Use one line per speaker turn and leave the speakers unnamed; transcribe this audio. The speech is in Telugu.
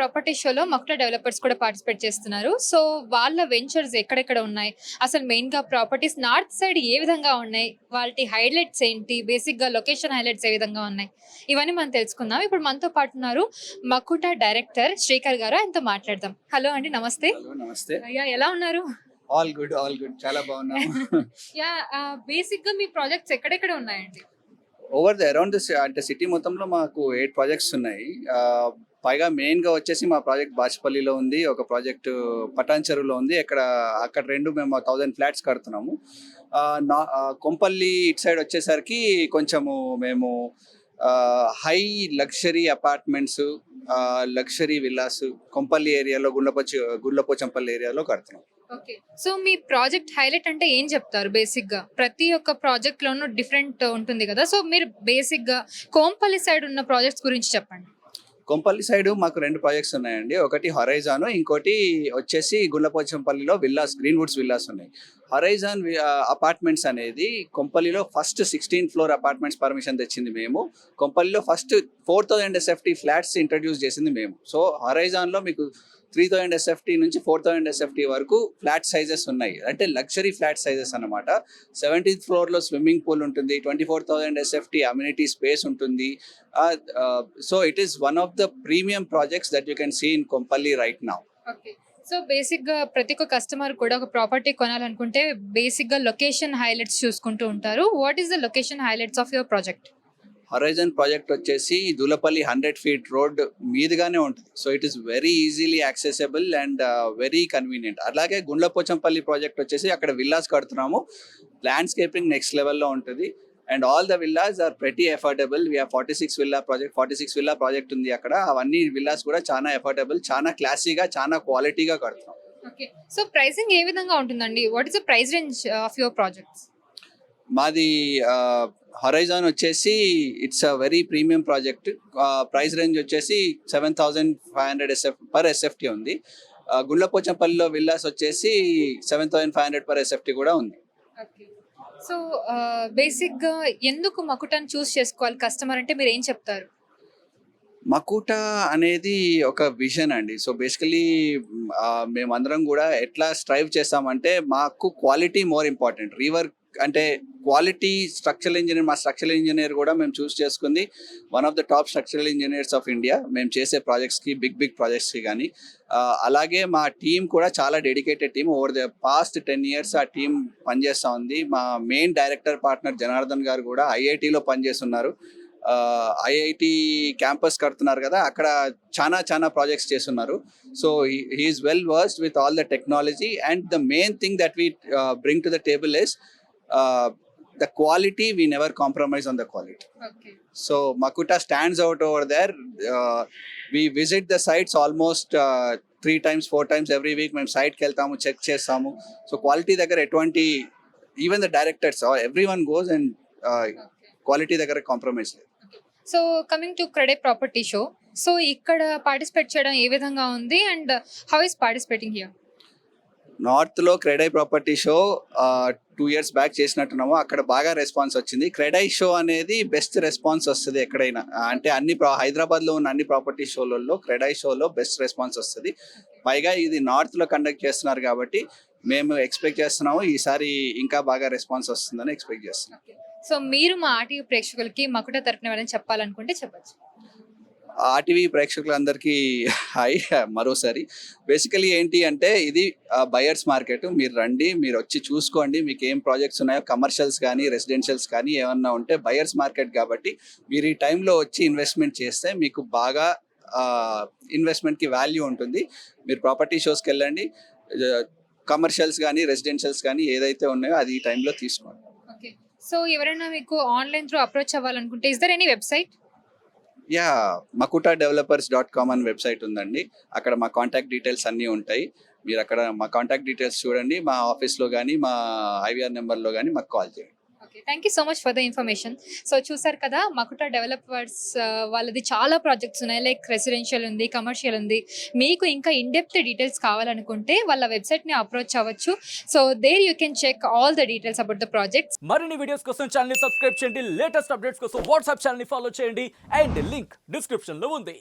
ప్రాపర్టీ షోలో మక్టా డెవలపర్స్ కూడా పార్టిసిపేట్ చేస్తున్నారు. సో వాళ్ళ వెంచర్స్ ఎక్కడెక్కడ ఉన్నాయి? అసలు మెయిన్‌గా ప్రాపర్టీస్ నార్త్ సైడ్ ఏ విధంగా ఉన్నాయి? వాటి హైలైట్స్ ఏంటి? బేసిక్‌గా లొకేషన్ హైలైట్స్ ఏ విధంగా ఉన్నాయి? ఇవన్నీ మనం తెలుసుకుందాం. ఇప్పుడు మనతో పాటు ఉన్నారు మకుటా డైరెక్టర్ శ్రీకర్ గారు. ఆయనతో మాట్లాడదాం. హలో అండి. నమస్తే.
హలో నమస్తే.
ఎలా ఉన్నారు?
ఆల్ గుడ్ చాలా బాగున్నాము.
బేసిక్‌గా మీ ప్రాజెక్ట్స్ ఎక్కడెక్కడ ఉన్నాయండి?
ఓవర్ ద అరౌండ్ ద అంటే సిటీ మొత్తంలో మాకు 8 ప్రాజెక్ట్స్ ఉన్నాయి. పైగా మెయిన్గా వచ్చేసి మా ప్రాజెక్ట్ బాచ్పల్లిలో ఉంది, ఒక ప్రాజెక్ట్ పటాన్ చెరువులో ఉంది. అక్కడ రెండు మేము 1000 ఫ్లాట్స్ కడుతున్నాము. కొంపల్లి ఇటు సైడ్ వచ్చేసరికి కొంచెము మేము high luxury apartments, luxury villas Kompally ఏరియాలో గుండ్లపోచంపల్లి ఏరియాలో కడుతున్నాం.
ఓకే. సో మీ ప్రాజెక్ట్ హైలైట్ అంటే ఏం చెప్తారు బేసిక్‌గా? ప్రతి ఒక్క ప్రాజెక్ట్ లోను డిఫరెంట్ ఉంటుంది కదా! సో మీరు బేసిక్‌గా కోంపల్లి సైడ్ ఉన్న ప్రాజెక్ట్స్ గురించి చెప్పండి.
కొంపల్లి సైడ్ మాకు 2 ప్రాజెక్ట్స్ ఉన్నాయండి. ఒకటి హొరైజాన్, ఇంకోటి వచ్చేసి గుండ్లపోచంపల్లిలో గ్రీన్‌వుడ్స్ విల్లాస్ ఉన్నాయి. హొరైజాన్ అపార్ట్మెంట్స్ అనేది కొంపల్లిలో ఫస్ట్ 16 ఫ్లోర్ అపార్ట్మెంట్స్ పర్మిషన్ తెచ్చింది మేము. కొంపల్లిలో ఫస్ట్ 4000 ఎస్ఎఫ్టీ ఫ్లాట్స్ ఇంట్రడ్యూస్ చేసింది మేము. సో హొరైజాన్లో మీకు 3000 ఎస్ఎఫ్టీ నుంచి 4000 ఎస్ఎఫ్టీ వరకు ఫ్లాట్ సైజెస్ ఉన్నాయి. అంటే లగ్జరీ ఫ్లాట్ సైజెస్ అన్నమాట. 17th ఫ్లోర్లో స్విమ్మింగ్ పూల్ ఉంటుంది, 24,000 ఎస్ఎఫ్టీ అమ్యూనిటీ స్పేస్ ఉంటుంది. So it is one of the premium projects that you can see in Kompally right now.
Okay. So బేసిక్‌గా ప్రతి ఒక్క కస్టమర్ కూడా ఒక ప్రాపర్టీ కొనాలనుకుంటే బేసిక్‌గా లొకేషన్ హైలైట్స్ చూసుకుంటూ ఉంటారు. What is the location highlights of your project?
Horizon project వచ్చేసి దూలపల్లి 100 ఫీట్ రోడ్ మీదుగానే ఉంటుంది. So it is very easily accessible and very convenient. అలాగే గుండ్లపోచంపల్లి ప్రాజెక్ట్ వచ్చేసి అక్కడ విల్లాస్ కడుతున్నాము. ల్యాండ్స్కేపింగ్ నెక్స్ట్ లెవెల్లో ఉంటుంది and all the villas are pretty affordable. We have 46 villa project ఉంది అక్కడ. అవన్నీ విల్లాస్ కూడా చాలా ఎఫోర్డబుల్, చాలా క్లాసీగా, చాలా క్వాలిటీగా కడుతున్నాం.
ఓకే. సో ప్రైసింగ్ ఏ విధంగా ఉంటుందండి? What is the price range of your projects?
మాది హొరైజాన్ వచ్చేసి it's a very premium project. Price range వచ్చేసి 7,500 పర్ ఎస్ఎఫ్టీ ఉంది. గుండ్లపోచంపల్లిలో విల్లాస్ వచ్చేసి 7,500 పర్ ఎస్ఎఫ్టీ కూడా ఉంది.
ఓకే. సో బేసిక్‌గా ఎందుకు మకుటాని చూస్ చేసుకోవాలి కస్టమర్ అంటే మీరు ఏం చెప్తారు?
మకుటా అనేది ఒక విజన్ అండి. సో బేసికలీ మేమందరం కూడా ఎట్లా స్ట్రైవ్ చేస్తామంటే మాకు క్వాలిటీ మోర్ ఇంపార్టెంట్. రీవర్క్ అంటే క్వాలిటీ మా స్ట్రక్చరల్ ఇంజనీర్ కూడా మేము చూస్ చేసుకుంది one of the top structural engineers of India. మేము చేసే ప్రాజెక్ట్స్కి బిగ్ ప్రాజెక్ట్స్కి కానీ. అలాగే మా టీం కూడా చాలా dedicated team. Over the past 10 years ఆ టీం పనిచేస్తూ ఉంది. మా మెయిన్ డైరెక్టర్ పార్ట్నర్ జనార్దన్ గారు కూడా ఐఐటీలో పనిచేస్తున్నారు. ఐఐటి క్యాంపస్ కడుతున్నారు కదా, అక్కడ చాలా ప్రాజెక్ట్స్ చేస్తున్నారు. So he's well versed with all the technology and the main thing that we bring to the table is the quality. We never compromise on the quality.
Okay.
So Makuta stands out over there. We visit the sites almost 3 times 4 times every week. Mem site ki veltamu, check chestamu. So quality daggara etvanti, even the directors or everyone goes and quality daggara compromise లేదు.
So coming to CREDAI property show. So ఇక్కడ పార్టిసిపేట్ చేయడం ఏ విధంగా ఉంది and how is participating here?
నార్త్లో CREDAI property show 2 years back చేసినట్టున్నాము. అక్కడ బాగా రెస్పాన్స్ వచ్చింది. క్రెడై షో అనేది బెస్ట్ రెస్పాన్స్ వస్తుంది ఎక్కడైనా. అంటే హైదరాబాద్లో ఉన్న అన్ని ప్రాపర్టీ షోలలో క్రెడై షోలో బెస్ట్ రెస్పాన్స్ వస్తుంది. పైగా ఇది నార్త్లో కండక్ట్ చేస్తున్నారు కాబట్టి మేము ఎక్స్పెక్ట్ చేస్తున్నాము ఈసారి ఇంకా బాగా రెస్పాన్స్ వస్తుందని ఎక్స్పెక్ట్ చేస్తున్నాం.
సో మీరు మా ఆర్టీవీ ప్రేక్షకులకి మకుటా తరపున ఏమైనా చెప్పాలనుకుంటే చెప్పచ్చు.
ఆర్టీవీ ప్రేక్షకులందరికీ హాయ్ మరోసారి. బేసికలీ ఏంటి అంటే ఇది బయర్స్ మార్కెట్. మీరు రండి, మీరు వచ్చి చూసుకోండి. మీకు ఏం ప్రాజెక్ట్స్ ఉన్నాయో, కమర్షియల్స్ కానీ రెసిడెన్షియల్స్ కానీ ఏమన్నా ఉంటే బయర్స్ మార్కెట్ కాబట్టి మీరు ఈ టైంలో వచ్చి ఇన్వెస్ట్మెంట్ చేస్తే మీకు బాగా ఇన్వెస్ట్మెంట్కి వాల్యూ ఉంటుంది. మీరు ప్రాపర్టీ షోస్కి వెళ్ళండి, కమర్షియల్స్ కానీ రెసిడెన్షియల్స్ కానీ ఏదైతే ఉన్నాయో అది ఈ టైంలో తీసుకోండి.
ఓకే. సో ఎవరైనా మీకు ఆన్లైన్ త్రూ అప్రోచ్ అవ్వాలనుకుంటే is there any website?
makutadevelopers.com అని వెబ్సైట్ ఉందండి. అక్కడ మా కాంటాక్ట్ డీటెయిల్స్ అన్నీ ఉంటాయి. మీరు అక్కడ మా కాంటాక్ట్ డీటెయిల్స్ చూడండి. మా ఆఫీస్లో కానీ మా ఐవీఆర్ నెంబర్లో కానీ మాకు కాల్ చేయండి.
Okay. Thank you so much for the information. So చూసారు కదా, మకుటా డెవలపర్స్ వాళ్ళది చాలా ప్రాజెక్ట్స్ ఉన్నాయి. లైక్ రెసిడెన్షియల్ ఉంది, కమర్షియల్ ఉంది. మీకు ఇంకా ఇన్డెప్త్ డీటెయిల్స్ కావాలనుకుంటే వాళ్ళ వెబ్సైట్ని అప్రోచ్ అవ్వచ్చు. So there you can check all the details about the projects.
మరిన్ని వీడియోస్ కోసం ఛానల్ ని సబ్స్క్రైబ్ చేయండి. లేటెస్ట్ అప్డేట్స్ కోసం వాట్సాప్ ఛానల్ ని ఫాలో చేయండి అండ్ లింక్ డిస్క్రిప్షన్ లో ఉంది.